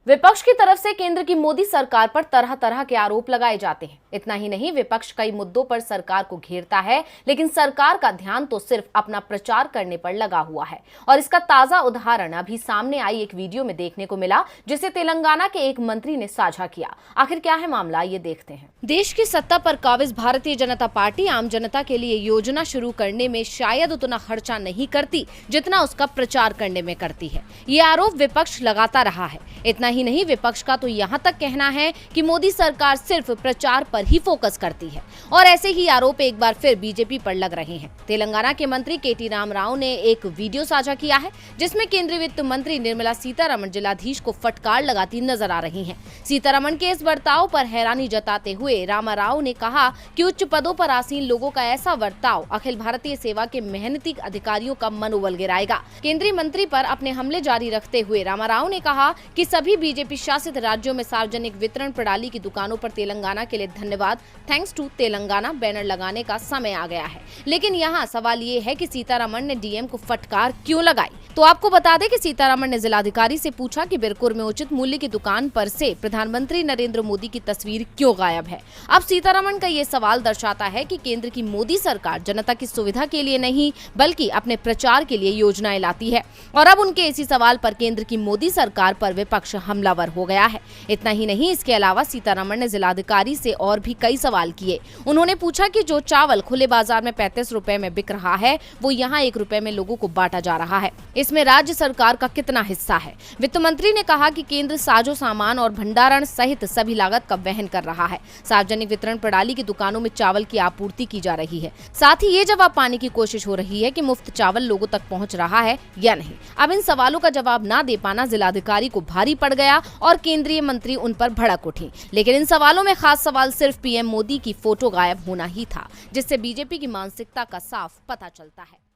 विपक्ष की तरफ से केंद्र की मोदी सरकार पर तरह तरह के आरोप लगाए जाते हैं। इतना ही नहीं, विपक्ष कई मुद्दों पर सरकार को घेरता है, लेकिन सरकार का ध्यान तो सिर्फ अपना प्रचार करने पर लगा हुआ है। और इसका ताजा उदाहरण अभी सामने आई एक वीडियो में देखने को मिला, जिसे तेलंगाना के एक मंत्री ने साझा किया। आखिर क्या है मामला, ये देखते हैं। देश की सत्ता पर काबिज भारतीय जनता पार्टी आम जनता के लिए योजना शुरू करने में शायद उतना खर्चा नहीं करती जितना उसका प्रचार करने में करती है। ये आरोप विपक्ष लगाता रहा है। इतना ही नहीं, विपक्ष का तो यहाँ तक कहना है कि मोदी सरकार सिर्फ प्रचार पर ही फोकस करती है। और ऐसे ही आरोप एक बार फिर बीजेपी पर लग रहे हैं। तेलंगाना के मंत्री के.टी. रामाराव ने एक वीडियो साझा किया है, जिसमें केंद्रीय वित्त मंत्री निर्मला सीतारमण जिलाधीश को फटकार लगाती नजर आ रही हैं। सीतारमण के इस बर्ताव पर हैरानी जताते हुए रामाराव ने कहा कि उच्च पदों पर आसीन लोगों का ऐसा बर्ताव अखिल भारतीय सेवा के मेहनती अधिकारियों का मनोबल गिराएगा। केंद्रीय मंत्री पर अपने हमले जारी रखते हुए रामाराव ने कहा कि सभी बीजेपी शासित राज्यों में सार्वजनिक वितरण प्रणाली की दुकानों पर तेलंगाना के लिए धन्यवाद, थैंक्स टू तेलंगाना बैनर लगाने का समय आ गया है। लेकिन यहाँ सवाल ये है कि सीतारमण ने डीएम को फटकार क्यों लगाई। तो आपको बता दें कि सीतारमण ने जिलाधिकारी से पूछा कि बिरकुर में उचित मूल्य की दुकान पर से प्रधानमंत्री नरेंद्र मोदी की तस्वीर क्यों गायब है। अब सीतारमण का ये सवाल दर्शाता है कि केंद्र की मोदी सरकार जनता की सुविधा के लिए नहीं बल्कि अपने प्रचार के लिए योजनाएं लाती है। और अब उनके इसी सवाल पर केंद्र की मोदी सरकार पर विपक्ष हमलावर हो गया है। इतना ही नहीं, इसके अलावा सीतारमण ने जिलाधिकारी से और भी कई सवाल किए। उन्होंने पूछा कि जो चावल खुले बाजार में 35 रुपए में बिक रहा है, वो यहाँ 1 रुपए में लोगों को बांटा जा रहा है। इसमें राज्य सरकार का कितना हिस्सा है। वित्त मंत्री ने कहा कि केंद्र साजो सामान और भंडारण सहित सभी लागत का वहन कर रहा है। सार्वजनिक वितरण प्रणाली की दुकानों में चावल की आपूर्ति की जा रही है। साथ ही ये जवाब पाने की कोशिश हो रही है कि मुफ्त चावल लोगों तक पहुँच रहा है या नहीं। अब इन सवालों का जवाब न दे पाना जिलाधिकारी को भारी पड़ गया और केंद्रीय मंत्री उन पर भड़क उठी। लेकिन इन सवालों में खास सवाल सिर्फ पीएम मोदी की फोटो गायब होना ही था, जिससे बीजेपी की मानसिकता का साफ पता चलता है।